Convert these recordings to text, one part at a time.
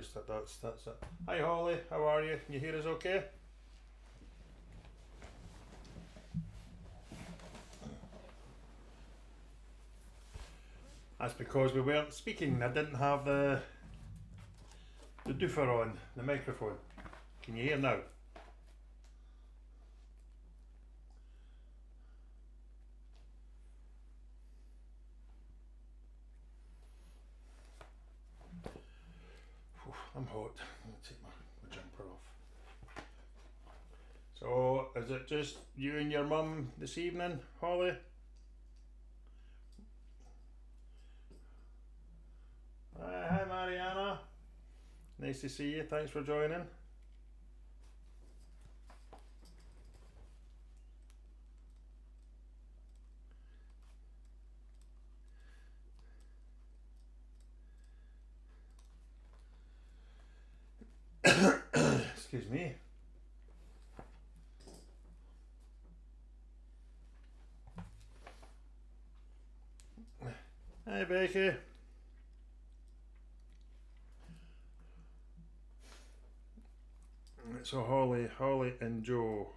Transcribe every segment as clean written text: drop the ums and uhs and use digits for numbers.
just that's it. Hi Holly, how are you? Can you hear us okay? That's because we weren't speaking. I didn't have the doofer on, the microphone. Can you hear now? I'm hot. I'm going to take my jumper off. So, is it just you and your mum this evening, Holly? Hi Mariana. Nice to see you. Thanks for joining. Excuse me. Hi Becky. So Holly and Joe.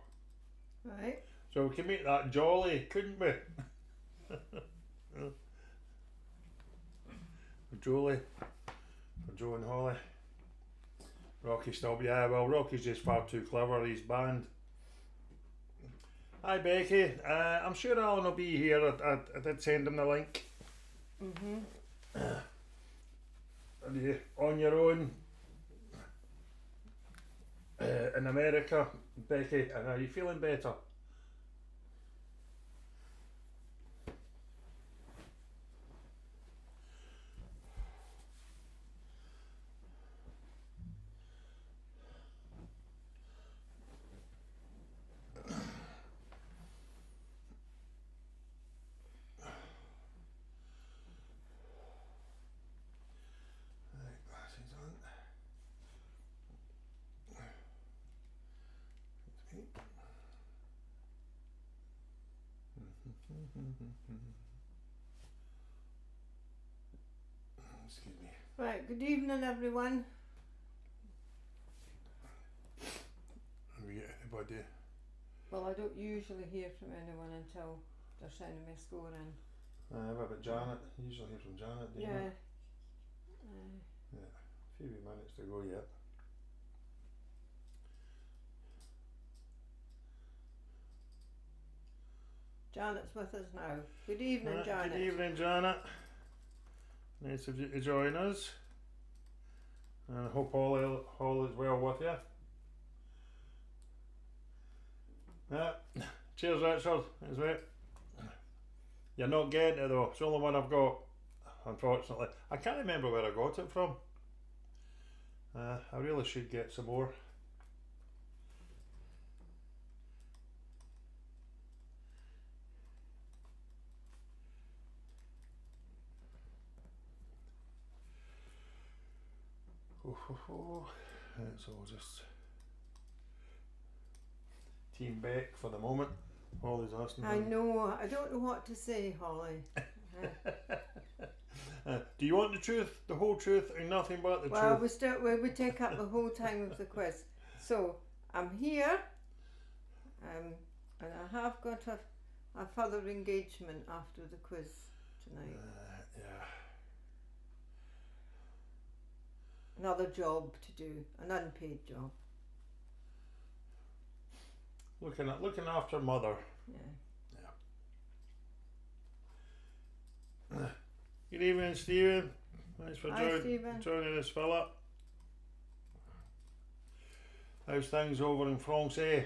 Right. So we can make that jolly, couldn't we? For Jolie. For Joe and Holly. Rocky's still, yeah, well Rocky's just far too clever, he's banned. Hi Becky, I'm sure Alan will be here, I did send him the link. Are you on your own in America, Becky, and are you feeling better? Excuse me. Right, good evening everyone. Have we got anybody? Well, I don't usually hear from anyone until they're sending me a score in. What about Janet? You usually hear from Janet, do you know? Yeah. Yeah, a few wee minutes to go yet. Janet's with us now. Good evening, Janet. Good evening, Janet. Nice of you to join us. And I hope all is well with you. Yeah. Cheers, Richard. That's right. You're not getting it though. It's the only one I've got, unfortunately. I can't remember where I got it from. I really should get some more. So we'll just team back for the moment. Holly's asking. I know, I don't know what to say, Holly. Do you want the truth, the whole truth, and nothing but the truth? Well, we would take up the whole time of the quiz. So, I'm here, and I have got a further engagement after the quiz tonight. Yeah. Another job to do, an unpaid job. Looking after mother. Yeah. Good evening, Stephen. Thanks for joining us, Philip. How's things over in France, eh?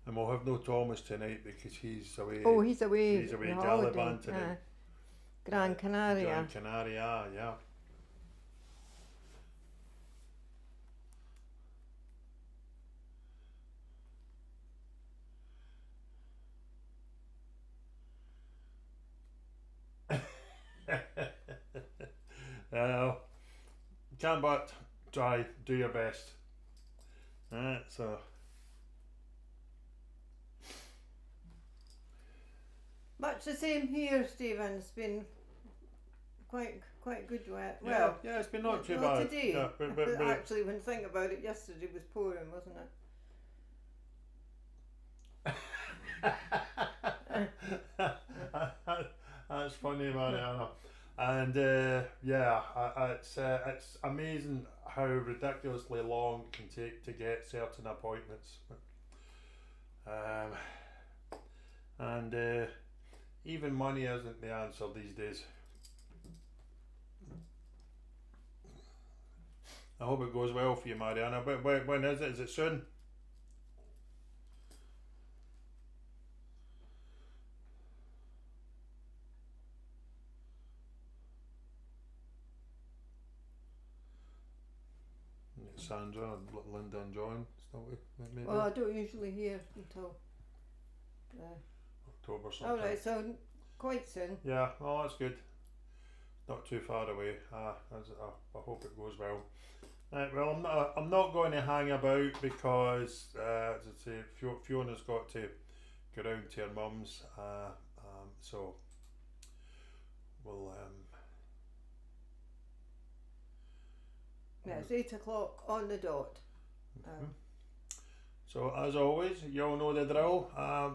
And we'll have no Thomas tonight because he's away. Oh, he's away. He's away Gallivant tonight. Gran Canaria. Gran Canaria, yeah. Can't but try, do your best. So Much the same here, Stephen. It's been quite good weather. Yeah, Well, yeah, it's been not too not bad. today. Yeah, but Actually, when you think about it, yesterday was pouring, wasn't it? That's funny, Mariana. And yeah, it's amazing how ridiculously long it can take to get certain appointments. And even money isn't the answer these days. I hope it goes well for you, Mariana. But when is it? Is it soon? Sandra, Linda and John, still maybe Well, I don't usually hear until October sometime. alright, so quite soon. Yeah, well that's good. Not too far away. I hope it goes well. Right, well, I'm not going to hang about because, as I say, Fiona's got to go round to her mum's, so we'll. Yeah, it's 8 o'clock on the dot. So as always, you all know the drill.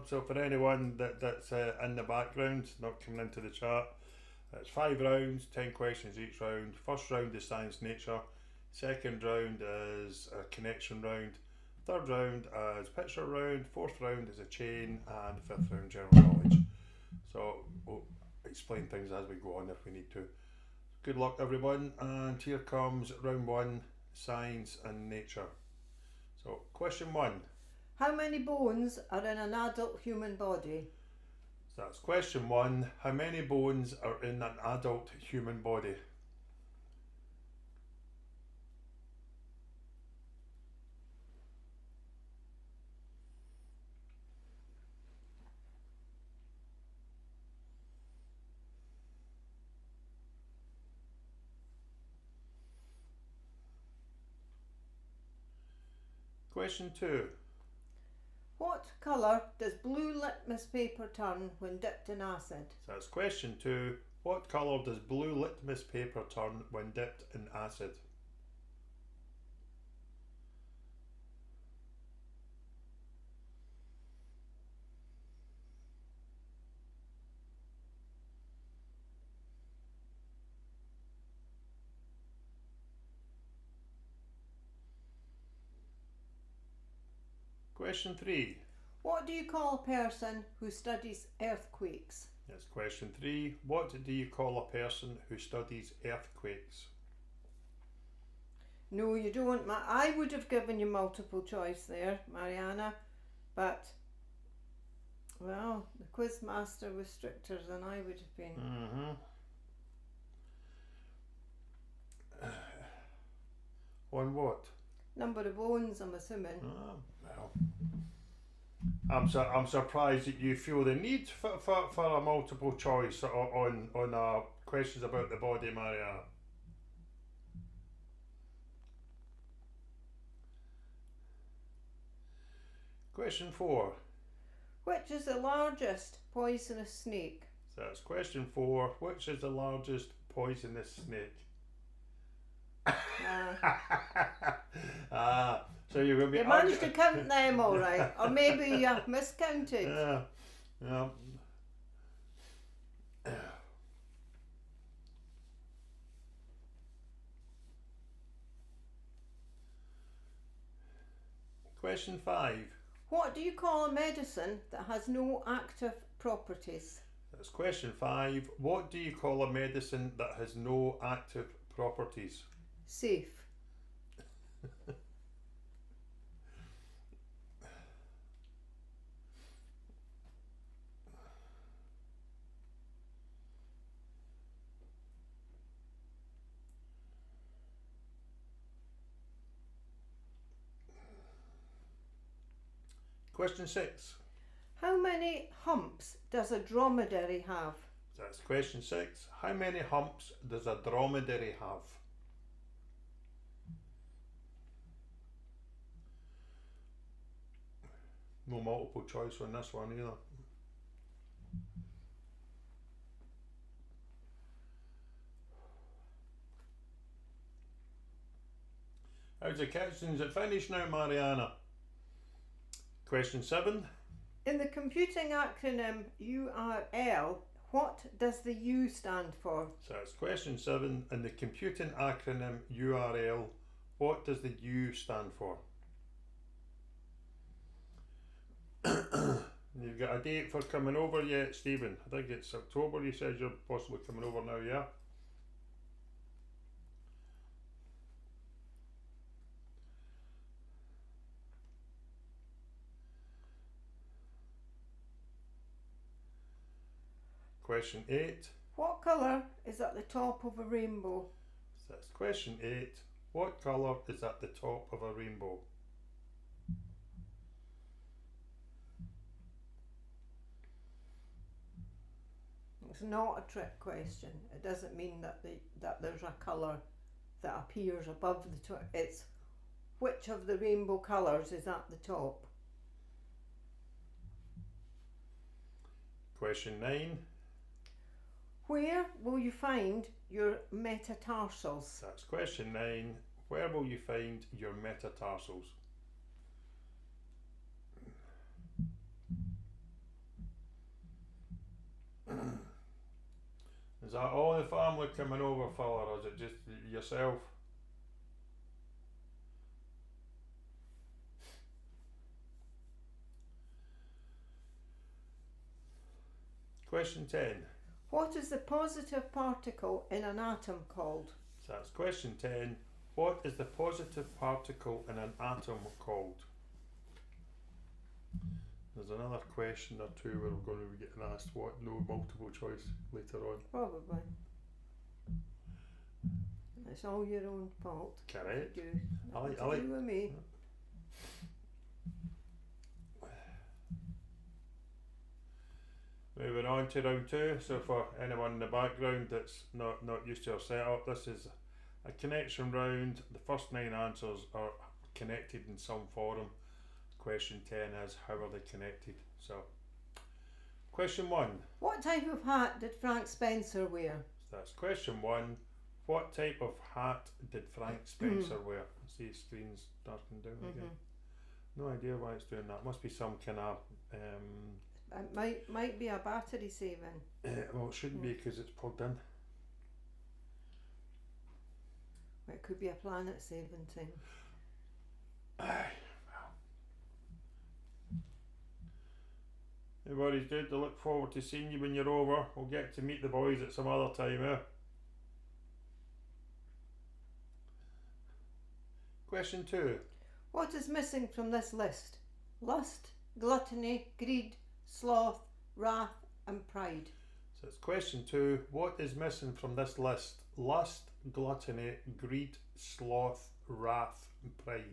So for anyone that's in the background, not coming into the chat, it's 5 rounds, 10 questions each round. First round is science nature. Second round is a connection round. Third round is picture round. Fourth round is a chain, and fifth round general knowledge. So we'll explain things as we go on if we need to. Good luck everyone, and here comes round 1, science and nature. So question 1. How many bones are in an adult human body? So that's question 1. How many bones are in an adult human body? Question 2. What colour does blue litmus paper turn when dipped in acid? So that's question 2. What colour does blue litmus paper turn when dipped in acid? Question 3. What do you call a person who studies earthquakes? That's question 3. What do you call a person who studies earthquakes? No, you don't. I would have given you multiple choice there, Mariana, but well, the quiz master was stricter than I would have been. On what? Number of bones, I'm assuming. Well, I'm surprised that you feel the need for a multiple choice on questions about the body, Mariana. Question 4. Which is the largest poisonous snake? So that's question 4. Which is the largest poisonous snake? So you're going to be. You managed to count them all right, or maybe you miscounted. Yeah. Question 5. What do you call a medicine that has no active properties? That's question 5. What do you call a medicine that has no active properties? Safe. Question 6. How many humps does a dromedary have? That's question 6. How many humps does a dromedary have? No multiple choice on this one either. How's the kitchens at finish now, Mariana? Question 7. In the computing acronym URL, what does the U stand for? So it's question 7. In the computing acronym URL, what does the U stand for? You've got a date for coming over yet, Stephen? I think it's October. You said you're possibly coming over now, yeah? Question 8. What colour is at the top of a rainbow? So that's question 8. What colour is at the top of a rainbow? It's not a trick question. It doesn't mean that there's a colour that appears above the top. It's which of the rainbow colours is at the top. Question 9. Where will you find your metatarsals? That's question 9. Where will you find your metatarsals? Is that all the family coming over, fella, or is it just yourself? Question 10. What is the positive particle in an atom called? So that's question 10. What is the positive particle in an atom called? There's another question or two where we're going to be getting asked what, no multiple choice later on. Probably. It's all your own fault. Correct. Nothing I like- to do with me. Moving on to round 2. So for anyone in the background that's not used to our setup, this is a connection round. The first 9 answers are connected in some form. Question 10 is how are they connected? So question 1. What type of hat did Frank Spencer wear? So that's question 1. What type of hat did Frank Spencer wear? See, screen's darkened down again. No idea why it's doing that. Must be some kind of It might be a battery saving. well, it shouldn't be because it's plugged in. It could be a planet saving thing. Aye, well. Everybody's good. I look forward to seeing you when you're over. We'll get to meet the boys at some other time, eh? Question 2. What is missing from this list? Lust, gluttony, greed, sloth, wrath and pride. So it's question 2. What is missing from this list? Lust, gluttony, greed, sloth, wrath and pride.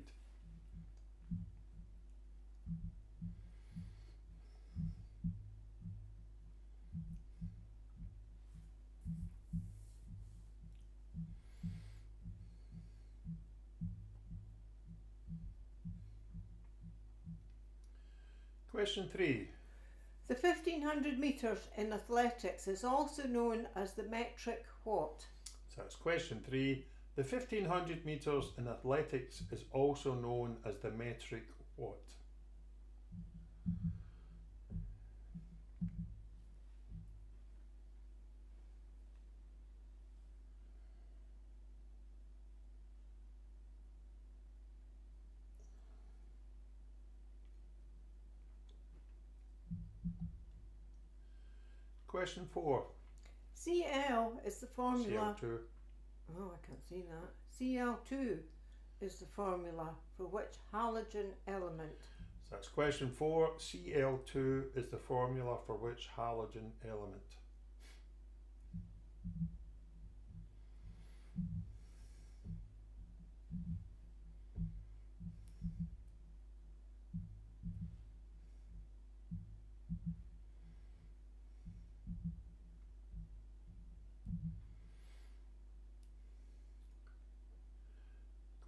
Question 3. The 1500 metres in athletics is also known as the metric what? So that's question 3. The 1500 metres in athletics is also known as the metric what? Question 4. Cl is the formula. CL2. Oh, I can't see that. Cl2 is the formula for which halogen element? So that's question 4. Cl2 is the formula for which halogen element?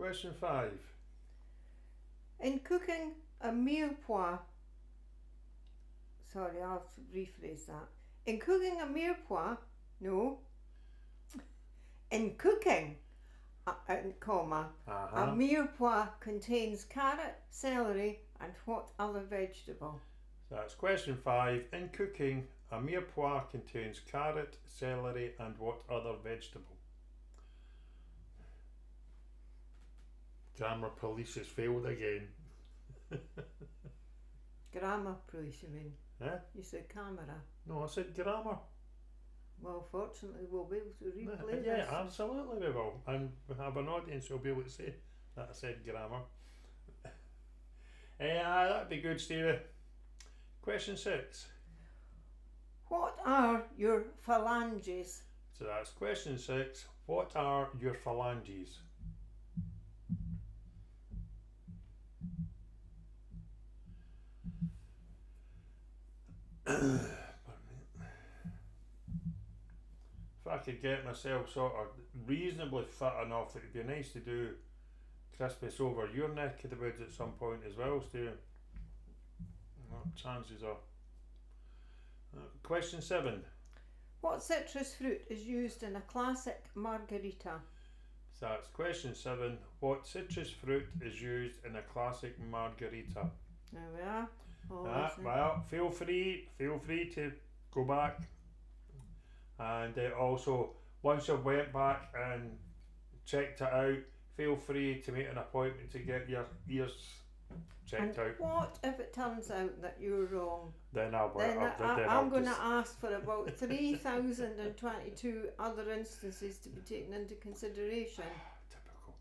Question 5. In cooking a mirepoix, sorry, I'll rephrase that. In cooking a mirepoix, no. In cooking comma, a Uh-huh. mirepoix contains carrot, celery, and what other vegetable? So that's question 5. In cooking, a mirepoix contains carrot, celery, and what other vegetable? Grammar police has failed again. Grammar police, you mean? Eh? You said camera. No, I said grammar. Well, fortunately, we'll be able to replay Yeah, this. absolutely we will. And we have an audience who'll be able to say that I said grammar. That'd be good, Stevie. Question 6. What are your phalanges? So that's question 6. What are your phalanges? If I could get myself sort of reasonably fit enough, it'd be nice to do Christmas over your neck of the woods at some point as well, Stu. Well, chances are. Question 7. What citrus fruit is used in a classic margarita? So that's question 7. What citrus fruit is used in a classic margarita? There we are. Well, feel free to go back, and also once you've went back and checked it out, feel free to make an appointment to get your ears checked out. What if it turns out that you're wrong? Then I'm going to ask for about 3,022 other instances to be taken into consideration. Typical.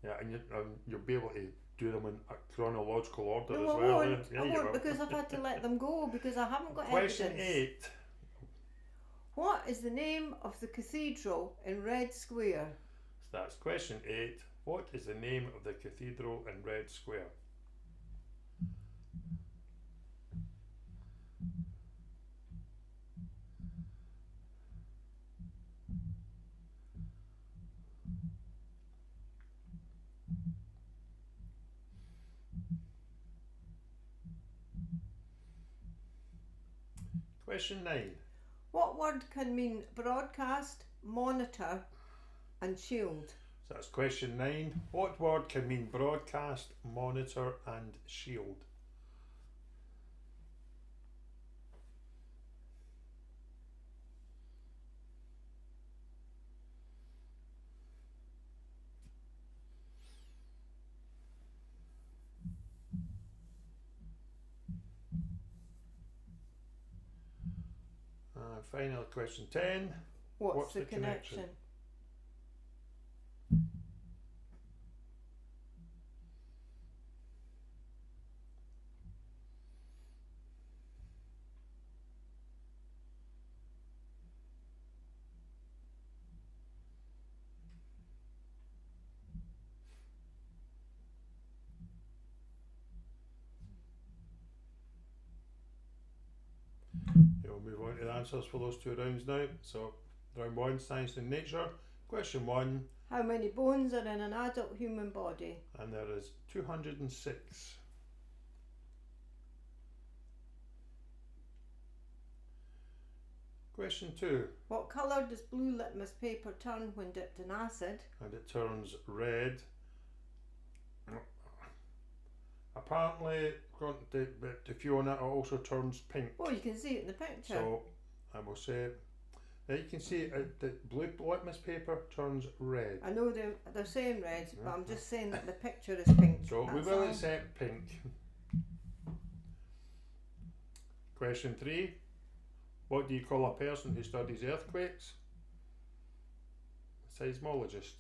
Yeah, and you'll be able to do them in a chronological order No, as I well. won't. Yeah, I you won't will. because I've had to let them go because I haven't got Question evidence. 8. What is the name of the cathedral in Red Square? So that's question 8. What is the name of the cathedral in Red Square? Question 9. What word can mean broadcast, monitor, and shield? So that's question 9. What word can mean broadcast, monitor, and shield? And final question 10. What's the connection? We'll move on to the answers for those 2 rounds now. So, round 1, science and nature. Question 1, How many bones are in an adult human body? and there is 206. Question 2, What colour does blue litmus paper turn when dipped in acid? and it turns red. Apparently, according to Fiona, it also turns pink. Oh, you can see it in the picture. So, I will say, now you can see the blue litmus paper turns red. I know they're saying red, but I'm just saying that the picture is pink. So, we That's will all. accept pink. Question 3. What do you call a person who studies earthquakes? A seismologist.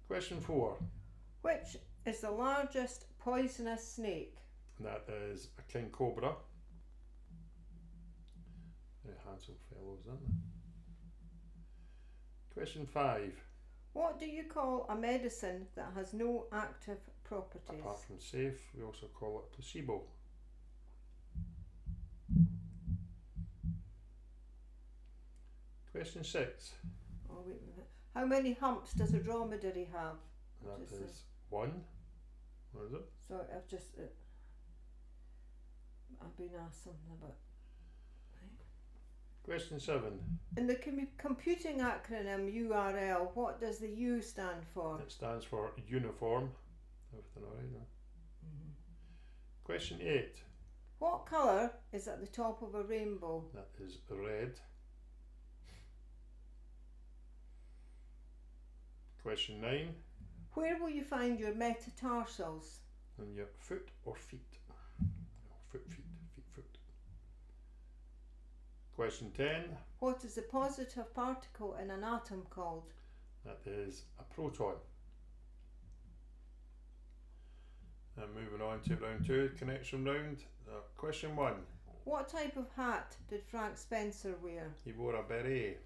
Question 4. Which is the largest poisonous snake? And that is a king cobra. They're handsome fellows, aren't they? Question 5. What do you call a medicine that has no active properties? Apart from safe, we also call it placebo. Question 6. Oh, wait a minute. How many humps does a dromedary have? That Just is 1. What is it? So I've just I've been asked something about. Question 7. In the computing acronym URL, what does the U stand for? It stands for uniform. Everything alright, no? Question 8. What colour is at the top of a rainbow? That is red. Question 9. Where will you find your metatarsals? On your foot or feet? No, foot, feet, foot. Question 10. What is the positive particle in an atom called? That is a proton. And moving on to round 2, connection round. Question 1. What type of hat did Frank Spencer wear? He wore a beret.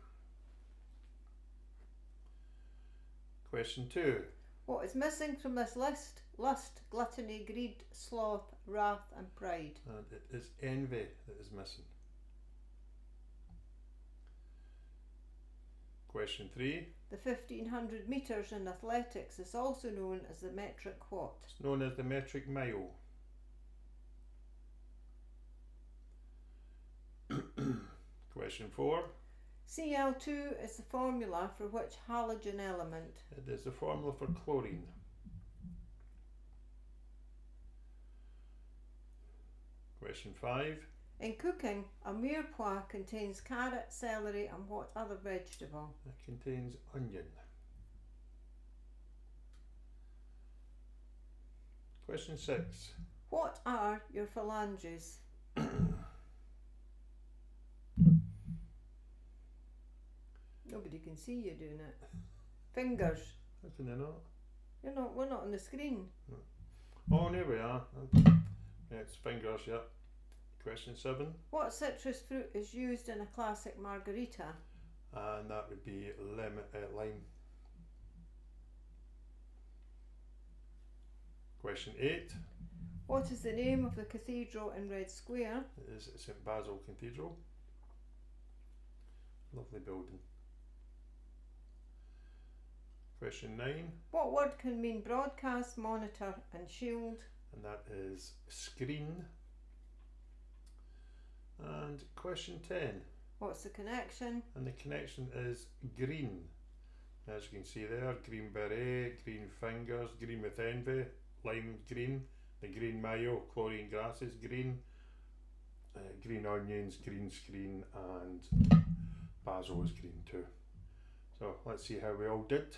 Question 2. What is missing from this list? Lust, gluttony, greed, sloth, wrath and pride. And it is envy that is missing. Question 3. The 1500 metres in athletics is also known as the metric what? It's known as the metric mile. Question 4. Cl2 is the formula for which halogen element? It is the formula for chlorine. Question 5. In cooking, a mirepoix contains carrot, celery and what other vegetable? It contains onion. Question 6. What are your phalanges? Nobody can see you doing it. Fingers. How can they not? You're not. We're not on the screen. Oh, there we are. Yeah, it's fingers, yeah. Question 7. What citrus fruit is used in a classic margarita? And that would be lime. Question 8. What is the name of the cathedral in Red Square? It is St Basil Cathedral. Lovely building. Question 9. What word can mean broadcast, monitor and shield? And that is screen. And question 10. What's the connection? And the connection is green. As you can see there, green beret, green fingers, green with envy, lime green, the green mayo, chlorine grasses green, green onions, green screen, and basil is green too. So let's see how we all did.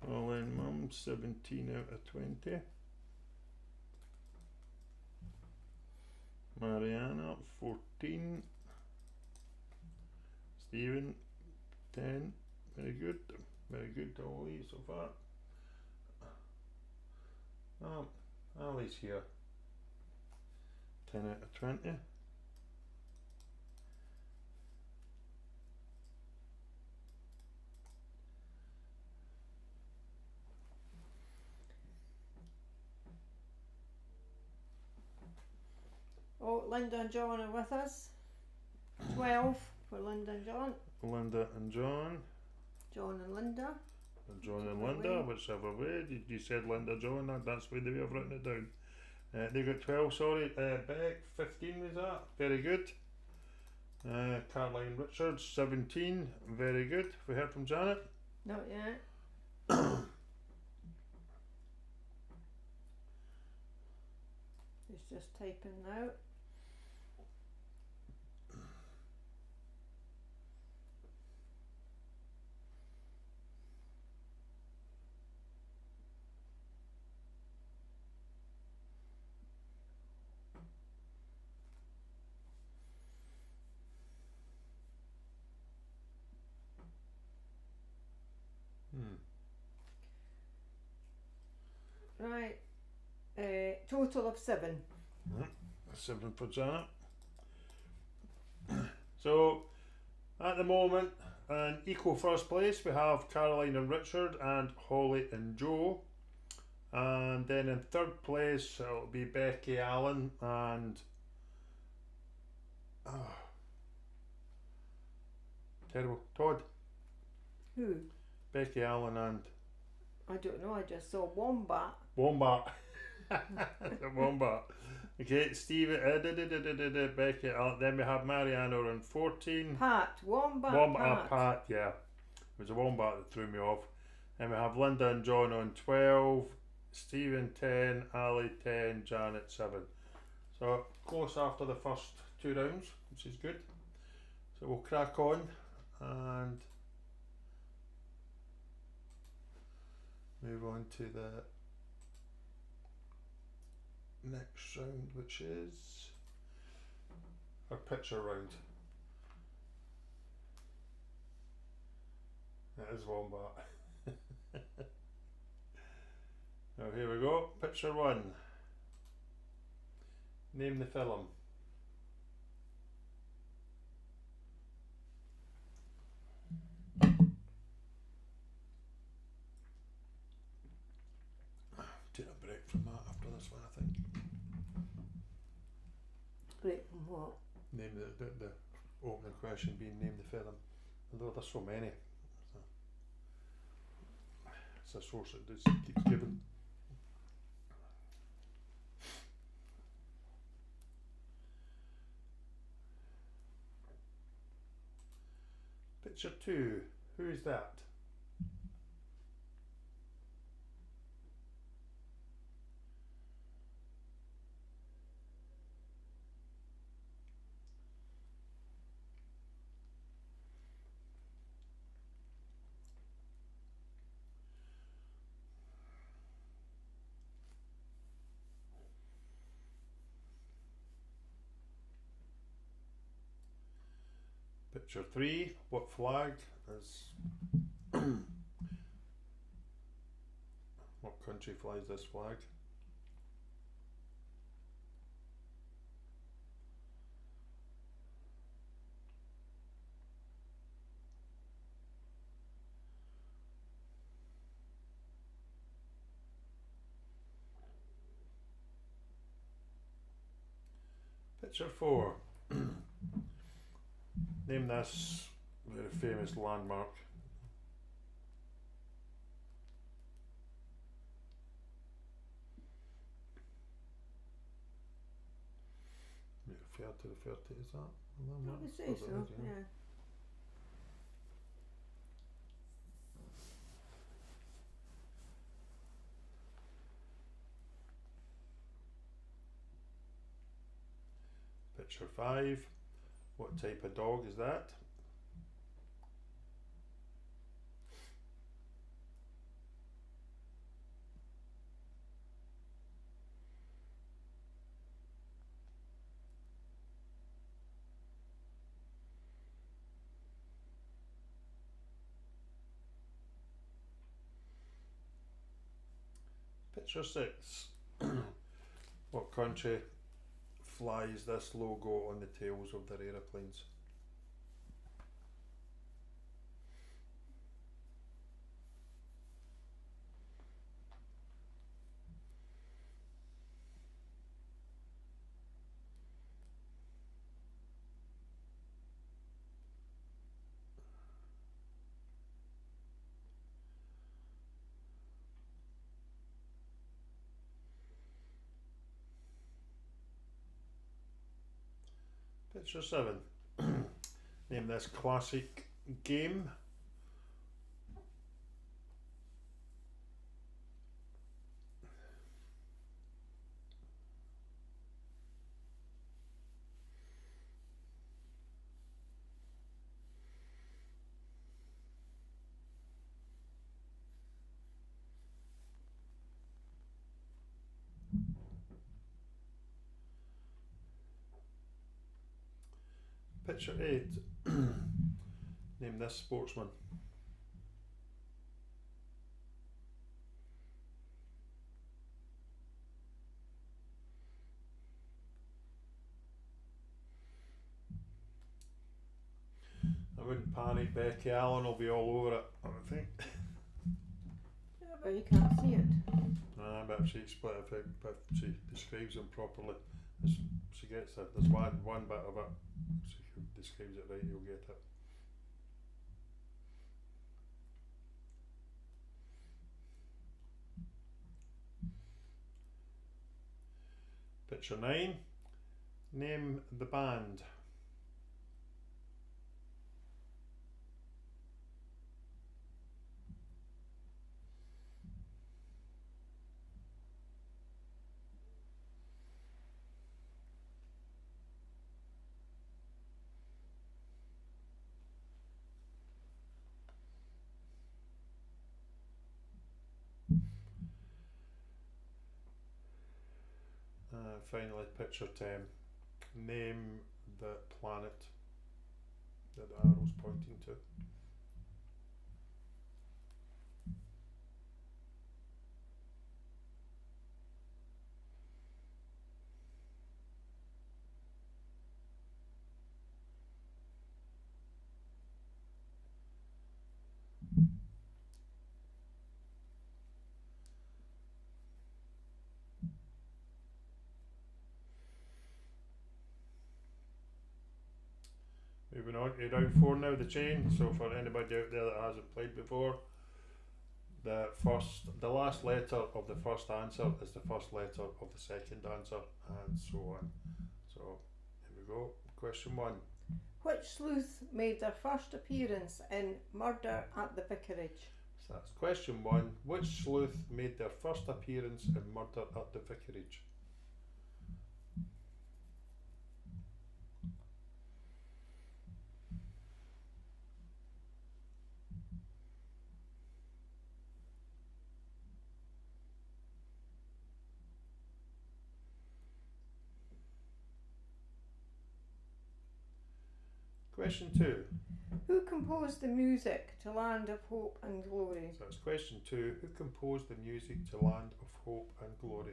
All in mum, 17 out of 20. Mariana, 14. Stephen, 10. Very good. Very good to all these so far. Ali's here. 10 out of 20. Oh, Linda and John are with us. 12 for Linda and John. Linda and John. John and Linda. John and Linda, whichever way. You said Linda, John, that's the way they've written it down. They got 12, sorry. Beck, 15 was that. Very good. Caroline Richards, 17. Very good. We heard from Janet. Not yet. He's just typing now. Right. Total of 7. 7 for Janet. So, at the moment, in equal first place, we have Caroline and Richard and Holly and Joe. And then in third place, it'll be Becky Allen and terrible Todd. Who? Becky Allen and I don't know. I just saw Wombat. Wombat. Wombat. Okay, Steve, Becky Allen. Then we have Mariana on 14. Pat. Wombat. Wombat, Pat, yeah. It was a Wombat that threw me off. Then we have Linda and John on 12. Stephen 10, Ali 10, Janet 7. So close after the first 2 rounds, which is good. So we'll crack on and move on to the next round, which is our picture round. That is Wombat. Now here we go, picture 1. Name the film. Take a break from that after this one, I think. Break from what? Name the opening question being name the film. Although there's so many. It's a source that just keeps giving. Picture 2. Who is that? Picture 3. What flag is what country flies this flag? Picture 4. Name this very famous landmark. You refer to is that a landmark? I would say Suppose it so, is, yeah. Picture 5. What type of dog is that? Picture 6. What country flies this logo on the tails of their aeroplanes? Picture 7. Name this classic game. Picture 8. Name this sportsman. I wouldn't panic. Becky Allen will be all over it, I would think. Yeah, but you can't see it. Nah, but if she she describes them properly, she gets it. There's one bit of it. She describes it right, you'll get it. Picture 9. Name the band. Finally, picture 10. Name the planet that the arrow's pointing to. Moving on to round 4 now, the chain. So for anybody out there that hasn't played before, the last letter of the first answer is the first letter of the second answer, and so on. So here we go. Question 1. Which sleuth made their first appearance in Murder at the Vicarage? So that's question 1. Which sleuth made their first appearance in Murder at the Vicarage? Question 2. Who composed the music to Land of Hope and Glory? So that's question 2. Who composed the music to Land of Hope and Glory?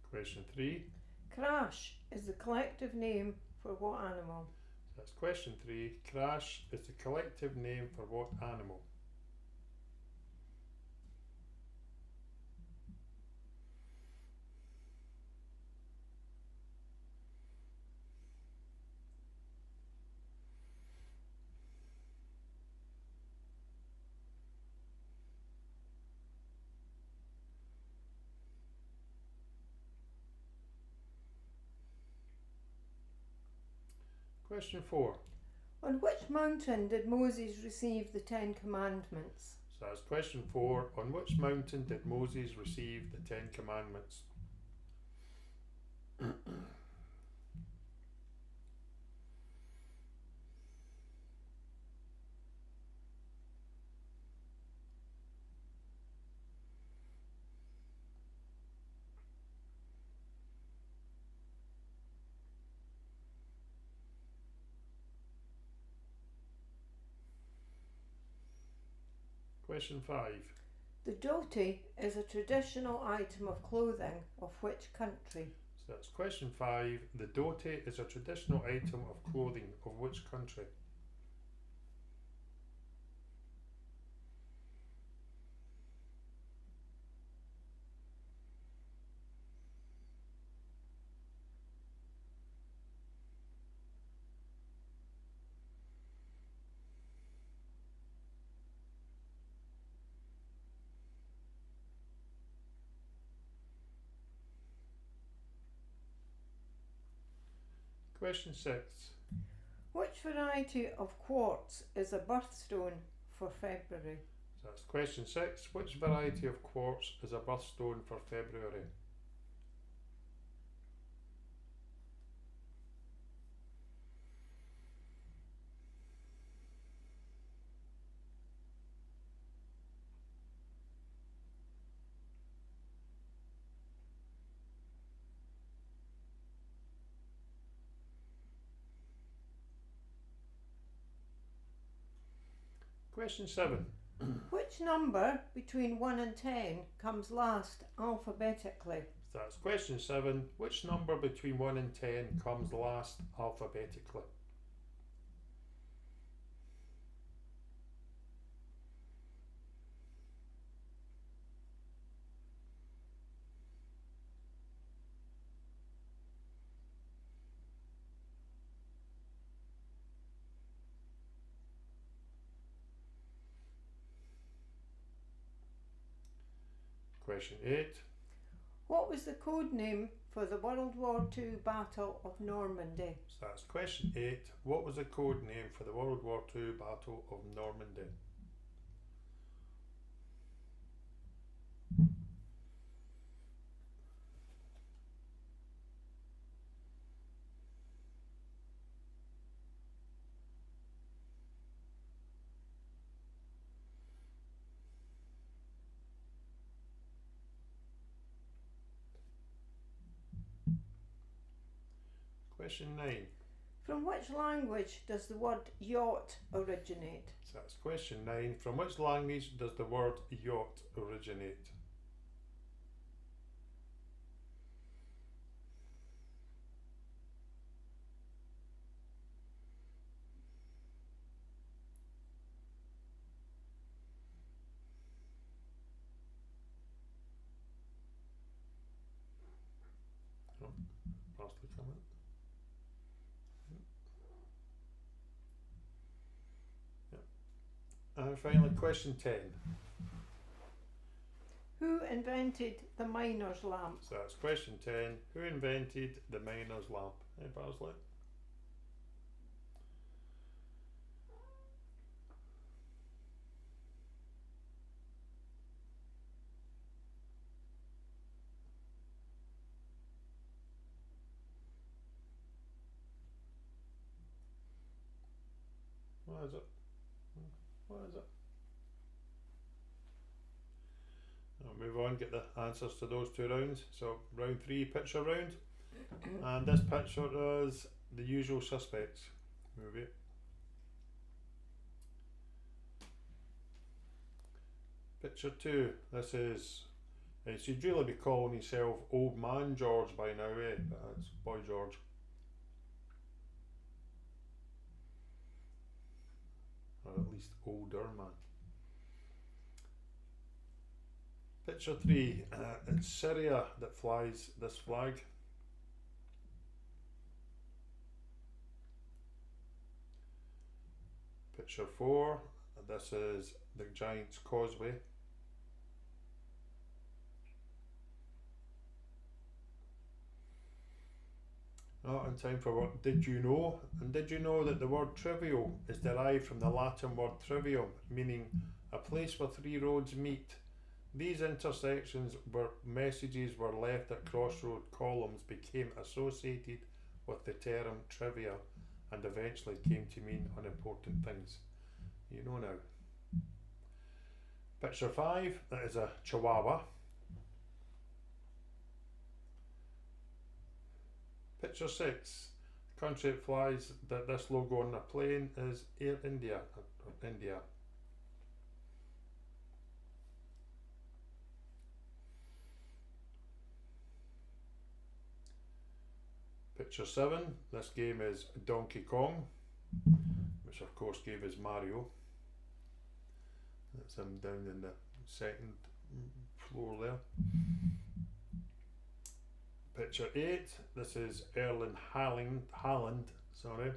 Question 3. Crash is the collective name for what animal? So that's question 3. Crash is the collective name for what animal? Question 4. On which mountain did Moses receive the 10 Commandments? So that's question 4. On which mountain did Moses receive the 10 Commandments? Question 5. The dhoti is a traditional item of clothing of which country? So that's question 5. The dhoti is a traditional item of clothing of which country? Question 6. Which variety of quartz is a birthstone for February? So that's question 6. Which variety of quartz is a birthstone for February? Question 7. Which number between 1 and 10 comes last alphabetically? So that's question 7. Which number between 1 and 10 comes last alphabetically? Question 8. What was the code name for the World War II Battle of Normandy? So that's question 8. What was the code name for the World War II Battle of Normandy? Question 9. From which language does the word yacht originate? So that's question 9. From which language does the word yacht originate? Oh, parsley come in. And finally, question 10. Who invented the miner's lamp? So that's question 10. Who invented the miner's lamp? Hey, Parsley? What is it? What is it? I'll move on, get the answers to those 2 rounds. So round 3, picture round. And this picture is the usual suspects movie. Picture 2, this is, so you'd really be calling yourself Old Man George by now, eh? But it's Boy George. Or at least older man. Picture 3, it's Syria that flies this flag. Picture 4, this is the Giant's Causeway. Oh, and time for what did you know? And did you know that the word trivial is derived from the Latin word trivium, meaning a place where 3 roads meet? These intersections where messages were left at crossroad columns became associated with the term trivia and eventually came to mean unimportant things. You know now. Picture 5, that is a chihuahua. Picture 6, the country that flies this logo on a plane is Air India, or India. Picture 7, this game is Donkey Kong, which of course gave us Mario. That's him down in the 2nd floor there. Picture 8, this is Erling Haaland, sorry.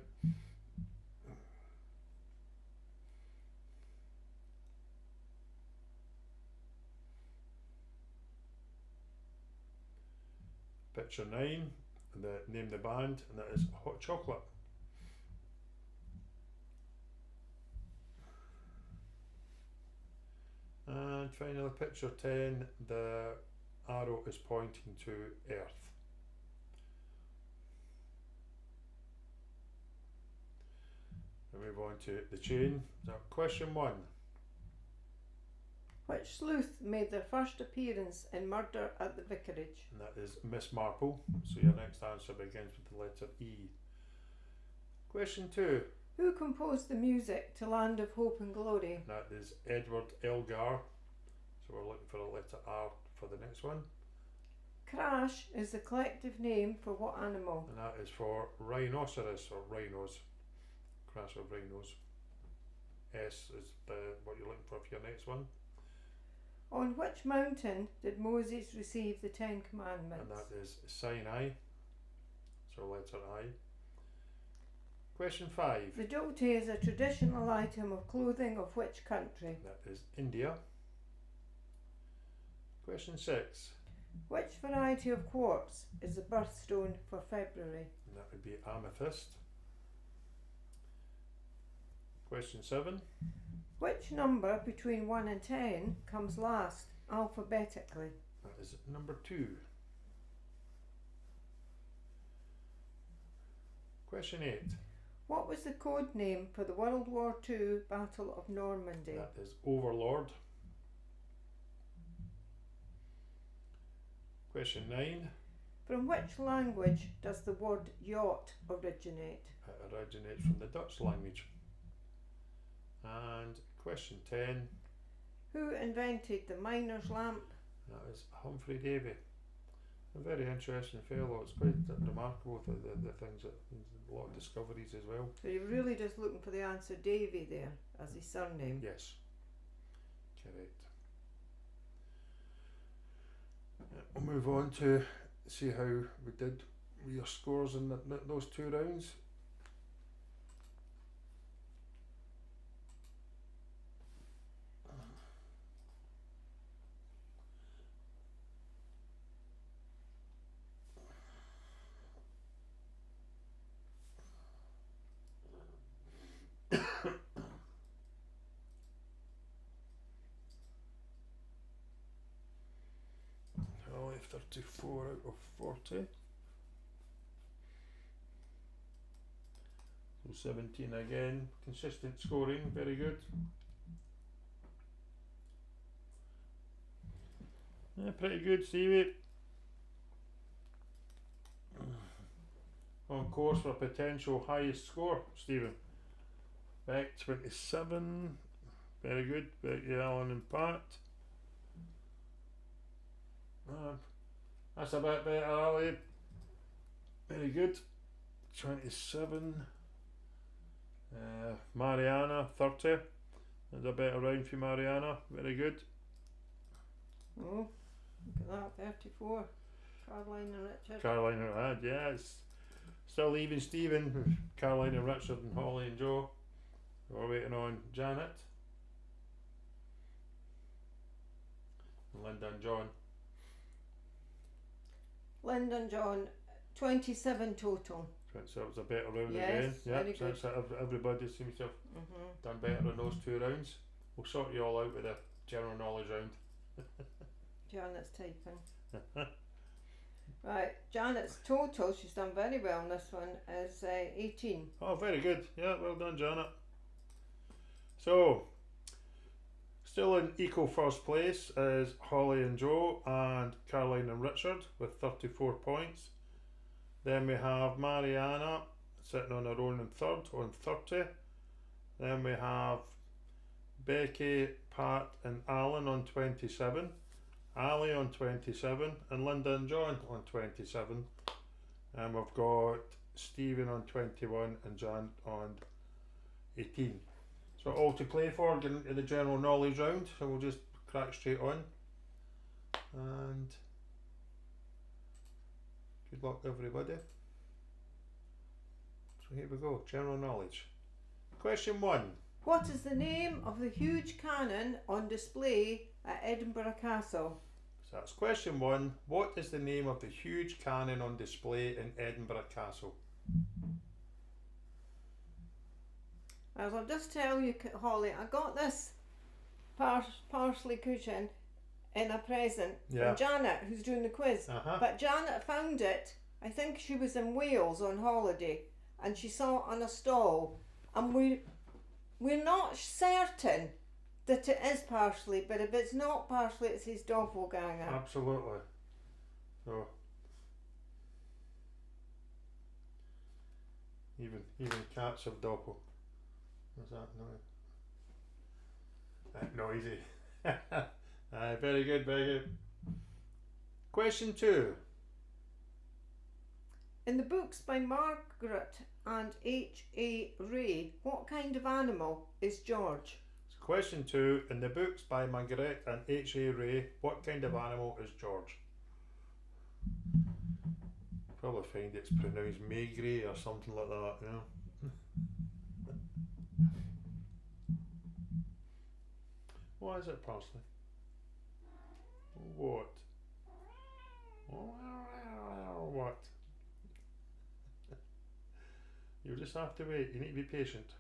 Picture 9, name the band, and that is Hot Chocolate. And finally, picture 10, the arrow is pointing to Earth. We move on to the chain. So, question 1. Which sleuth made their first appearance in Murder at the Vicarage? And that is Miss Marple. So your next answer begins with the letter E. Question 2. Who composed the music to Land of Hope and Glory? That is Edward Elgar. So we're looking for a letter R for the next one. Crash is the collective name for what animal? And that is for rhinoceros or rhinos. Crash of rhinos. S is what you're looking for your next one. On which mountain did Moses receive the Ten Commandments? And that is Sinai. So letter I. Question 5. The dhoti is a traditional item of clothing of which country? That is India. Question 6. Which variety of quartz is the birthstone for February? And that would be amethyst. Question 7. Which number between 1 and 10 comes last alphabetically? That is number 2. Question 8. What was the code name for the World War II Battle of Normandy? That is Overlord. Question 9. From which language does the word yacht originate? It originates from the Dutch language. And question 10. Who invented the miner's lamp? That is Humphrey Davy. A very interesting fellow. It's quite remarkable, the things that, a lot of discoveries as well. So you're really just looking for the answer Davy there as his surname. Yes, correct. We'll move on to see how we did with your scores in those 2 rounds. Only 34 out of 40. So 17 again. Consistent scoring, very good. Yeah, pretty good, Stevie. On course for a potential highest score, Stephen. Back 27. Very good. Back to Alan and Pat. That's a bit better, Ali. Very good. 27. Mariana, 30. That's a better round for Mariana. Very good. Oh, look at that, 34. Caroline and Richard. Caroline and Richard, yes. Still even Stephen, Caroline and Richard and Holly and Joe. We're waiting on Janet. And Linda and John. Linda and John, 27 total. So it was a better round Yes, again. very So good. it's everybody seems to have done better in those 2 rounds. We'll sort you all out with a general knowledge round. Janet's typing. Right, Janet's total, she's done very well on this one, is 18. Oh, very good. Yeah, well done, Janet. So, still in equal first place is Holly and Joe and Caroline and Richard with 34 points. Then we have Mariana sitting on her own in third on 30. Then we have Becky, Pat and Alan on 27. Ali on 27 and Linda and John on 27. And we've got Stephen on 21 and Jan on 18. So all to play for, getting into the general knowledge round, so we'll just crack straight on. And good luck everybody. So here we go, general knowledge. Question 1. What is the name of the huge cannon on display at Edinburgh Castle? So that's question 1. What is the name of the huge cannon on display in Edinburgh Castle? As I'll just tell you, Holly, I got this parsley cushion in a present from Janet, who's doing the quiz. But Janet found it, I think she was in Wales on holiday, and she saw it on a stall, and we're not certain that it is parsley, but if it's not parsley, it's his doppelganger. Absolutely. So even cats have doppel. What's that noise? Noisy. Very good, very good. Question 2. In the books by Margaret and H.A. Ray, what kind of animal is George? So question 2. In the books by Margaret and H.A. Ray, what kind of animal is George? Probably find it's pronounced Maigre or something like that, you know. What is it, Parsley? What? What? You'll just have to wait. You need to be patient.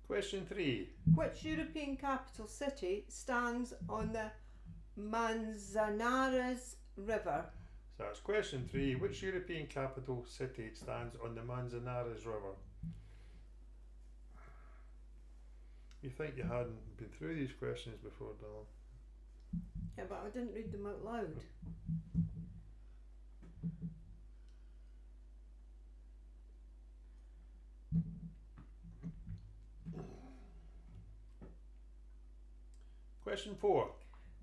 Question 3. Which European capital city stands on the Manzanares River? So that's question 3. Which European capital city stands on the Manzanares River? You think you hadn't been through these questions before, darling? Yeah, but I didn't read them out loud. Question 4.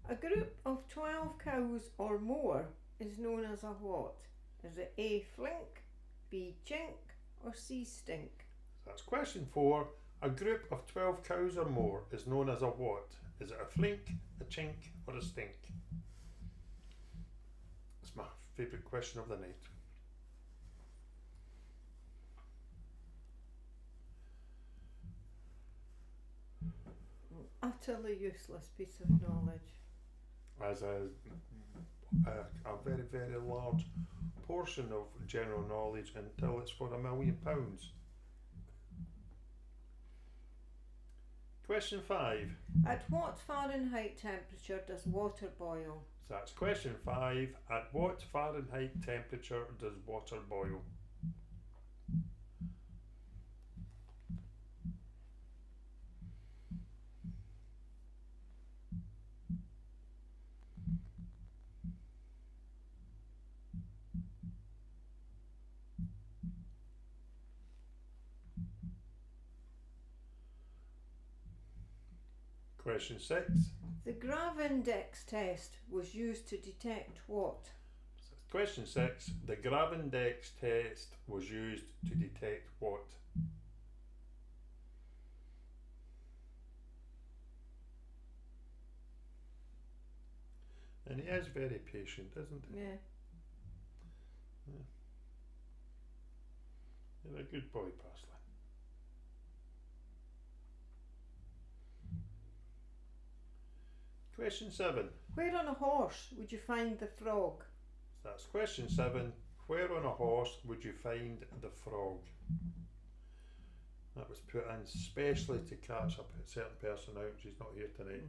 A group of 12 cows or more is known as a what? Is it A, flink, B, chink, or C, stink? So that's question 4. A group of 12 cows or more is known as a what? Is it a flink, a chink, or a stink? It's my favourite question of the night. Utterly useless piece of knowledge. As a very, very large portion of general knowledge until it's for £1 million. Question 5. At what Fahrenheit temperature does water boil? So that's question 5. At what Fahrenheit temperature does water boil? Question 6. The Gravindex test was used to detect what? So question 6. The Gravindex test was used to detect what? And he is very patient, isn't he? Yeah. You're a good boy, Parsley. Question 7. Where on a horse would you find the frog? So that's question 7. Where on a horse would you find the frog? That was put in specially to catch a certain person out. She's not here tonight.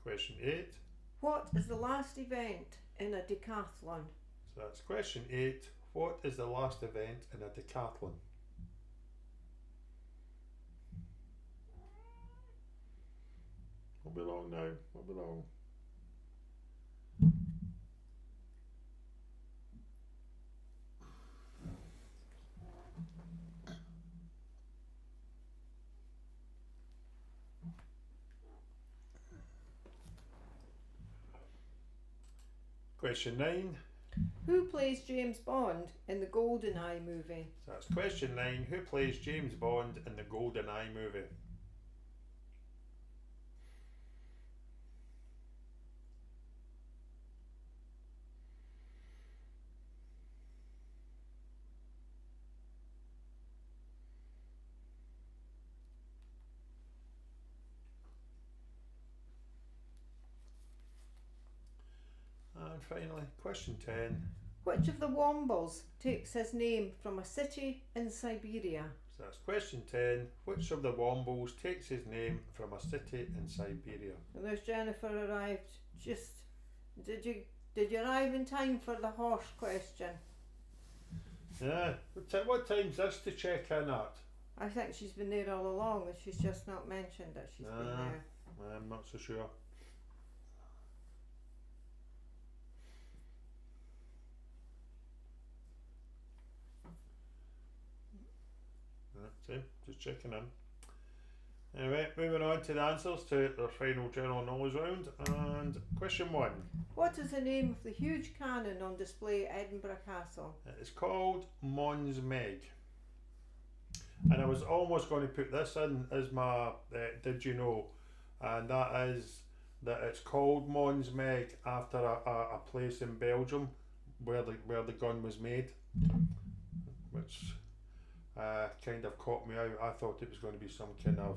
Question 8. What is the last event in a decathlon? So that's question 8. What is the last event in a decathlon? Won't be long now. Won't be long. Question 9. Who plays James Bond in the GoldenEye movie? So that's question 9. Who plays James Bond in the GoldenEye movie? And finally, question 10. Which of the Wombles takes his name from a city in Siberia? So that's question 10. Which of the Wombles takes his name from a city in Siberia? And there's Jennifer arrived just Did you arrive in time for the horse question? Yeah. What time's this to check in at? I think she's been there all along, and she's just not mentioned that she's been there. I'm not so sure. Same, just checking in. Anyway, moving on to the answers to the final general knowledge round. And question 1. What is the name of the huge cannon on display at Edinburgh Castle? It's called Mons Meg. And I was almost going to put this in as my did you know, and that is that it's called Mons Meg after a place in Belgium where the gun was made, which kind of caught me out. I thought it was going to be some kind of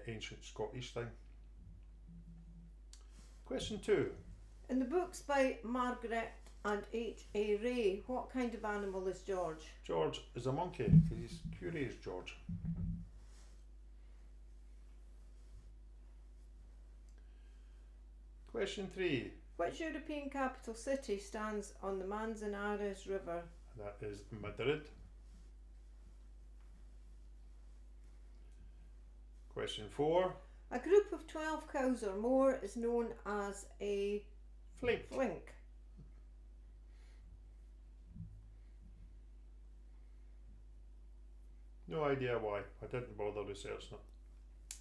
ancient Scottish thing. Question 2. In the books by Margaret and H.A. Ray, what kind of animal is George? George is a monkey, because he's curious George. Question 3. Which European capital city stands on the Manzanares River? That is Madrid. Question 4. A group of 12 cows or more is known as a flink. No idea why. I didn't bother researching it.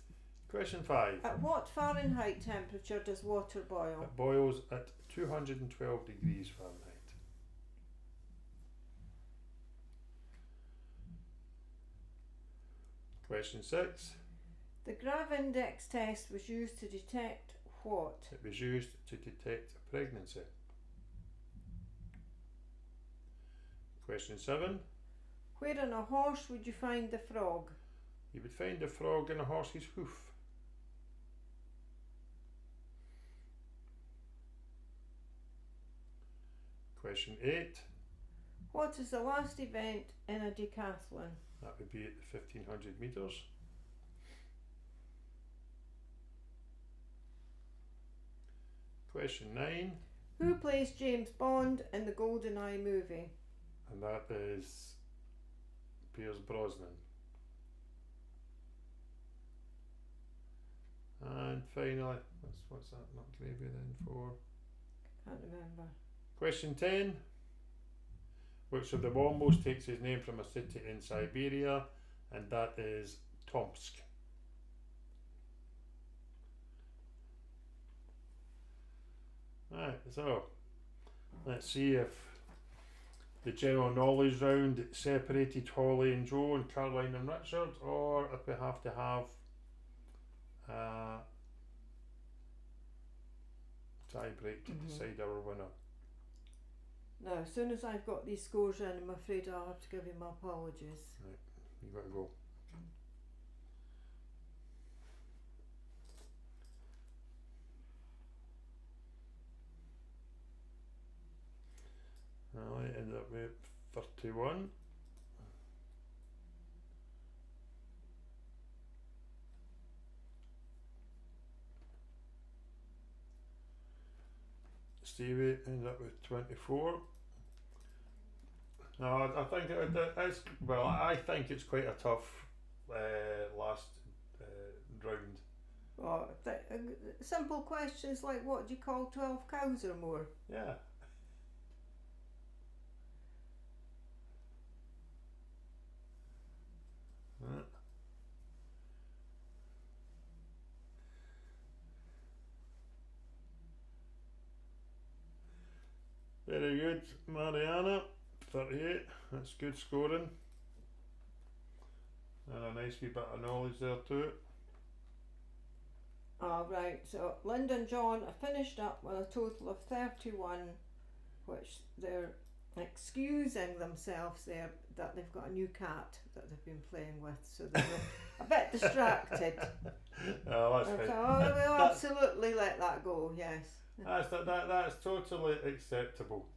Question 5. At what Fahrenheit temperature does water boil? It boils at 212 degrees Fahrenheit. Question 6. The Grav Index test was used to detect what? It was used to detect pregnancy. Question 7. Where on a horse would you find the frog? You would find the frog in a horse's hoof. Question 8. What is the last event in a decathlon? That would be at the 1500 metres. Question 9. Who plays James Bond in the GoldenEye movie? And that is Pierce Brosnan. And finally, what's that not gravy then for? Can't remember. Question 10. Which of the Wombos takes his name from a city in Siberia? And that is Tomsk. Right, so let's see if the general knowledge round separated Holly and Joe and Caroline and Richard, or if we have to have tie break to decide our winner. Now, as soon as I've got these scores in, I'm afraid I'll have to give you my apologies. Right, you got to go. I ended up with 31. Stevie ended up with 24. No, I think it's, well, I think it's quite a tough last round. Well, simple questions like what do you call 12 cows or more? Yeah. Very good, Mariana. 38. That's good scoring. And a nice wee bit of knowledge there too. Right, so Linda and John are finished up with a total of 31, which they're excusing themselves there that they've got a new cat that they've been playing with, so they're a bit distracted. Oh, that's fine. So we'll absolutely let that go, yes. That's totally acceptable.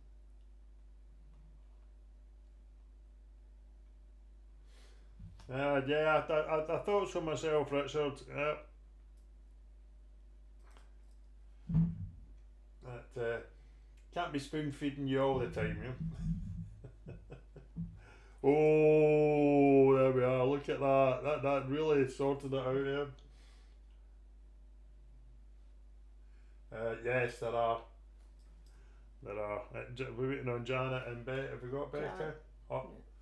Yeah, I thought so myself, Richard. can't be spoon feeding you all the time, you know. Oh, there we are. Look at that. That really sorted it out there. Yes, there are. We're waiting on Janet and Beck. Have we got Becca?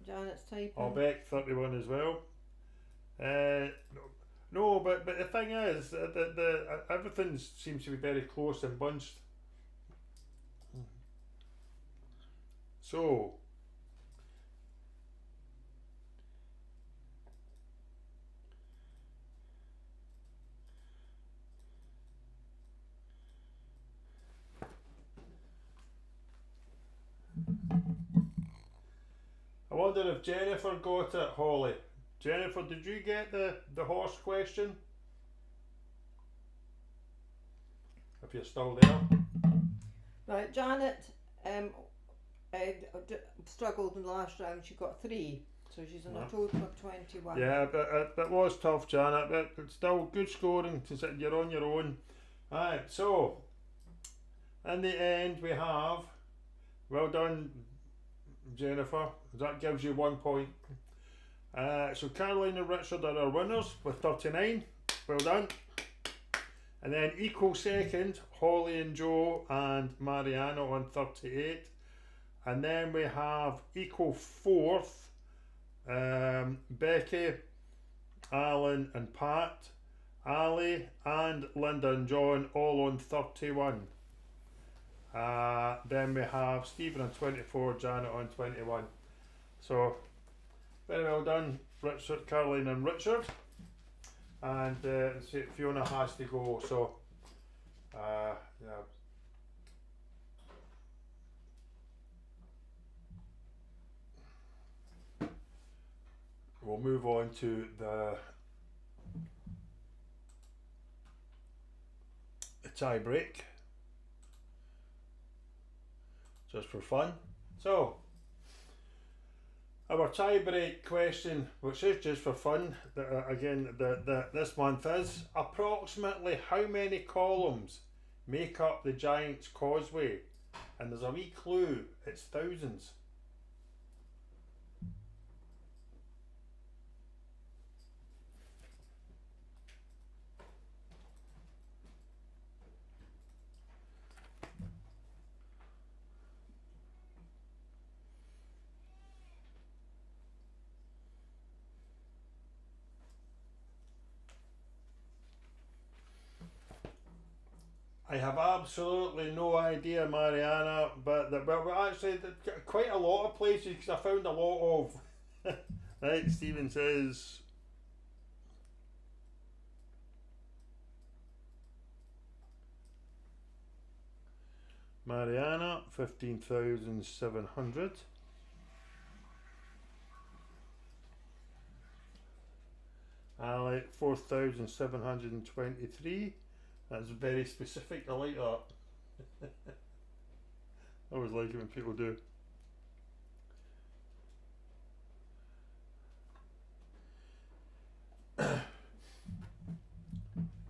Janet's typing. Oh, Beck 31 as well. No, but the thing is, the everything seems to be very close and bunched. So. I wonder if Jennifer got it, Holly. Jennifer, did you get the horse question? If you're still there. Right, Janet struggled in the last round. She got 3, so she's on a total of 21. Yeah, but it was tough, Janet, but still good scoring considering you're on your own. Alright, so in the end we have, well done, Jennifer, that gives you 1 point. So Caroline and Richard are our winners with 39, well done. And then equal second, Holly and Joe and Mariana on 38. And then we have equal fourth, Becky, Alan and Pat, Ali and Linda and John all on 31. Then we have Stephen on 24, Janet on 21. So very well done, Richard, Caroline and Richard. And Fiona has to go, so yeah. We'll move on to the tie break, just for fun. So our tie break question, which is just for fun, again this month is, approximately how many columns make up the Giant's Causeway? And there's a wee clue, it's thousands. I have absolutely no idea, Mariana, but actually quite a lot of places, because I found a lot of. Right, Stephen says. Mariana, 15,700. Ali, 4,723. That's very specific, I like that. I always like it when people do.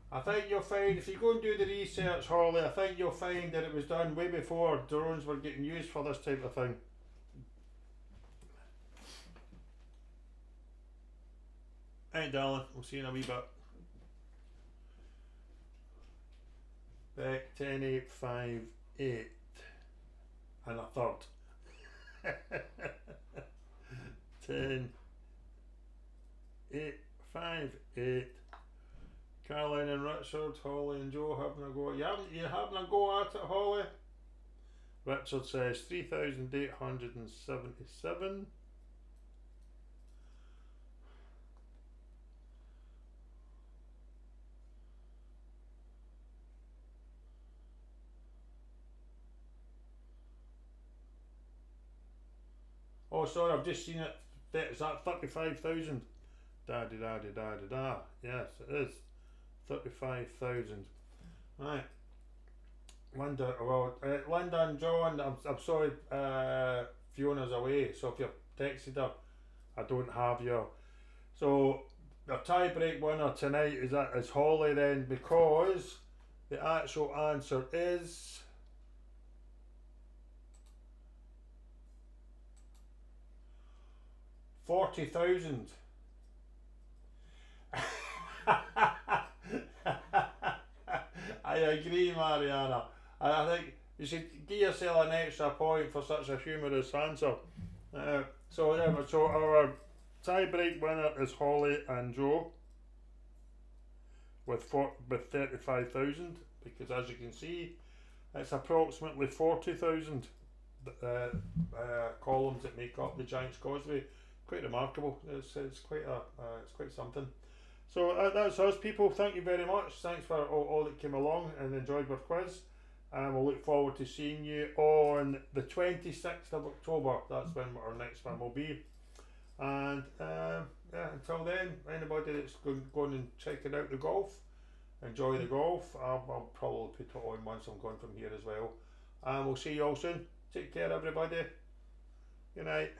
I think you'll find, if you go and do the research, Holly, I think you'll find that it was done way before drones were getting used for this type of thing. Right, darling, we'll see you in a wee bit. Back 10, 8, 5, 8 and a third. 10, 8, 5, 8. Caroline and Richard, Holly and Joe having a go. You having a go at it, Holly? Richard says 3,877. Oh, sorry, I've just seen it. Is that 35,000? Da. Yes, it is. 35,000. Right. Linda, Linda and John, I'm sorry, Fiona's away, so if you've texted her, I don't have your. So, the tie break winner tonight is Holly then, because the actual answer is 40,000. I agree, Mariana. I think you should give yourself an extra point for such a humorous answer. So our tie break winner is Holly and Joe with 35,000, because as you can see, it's approximately 40,000 columns that make up the Giant's Causeway. Quite remarkable. It's quite something. So that's us, people. Thank you very much. Thanks for all that came along and enjoyed our quiz. And we'll look forward to seeing you on the 26th of October. That's when our next one will be. And until then, anybody that's going and checking out the golf, enjoy the golf. I'll probably put it on once I'm going from here as well. And we'll see you all soon. Take care, everybody. Good night.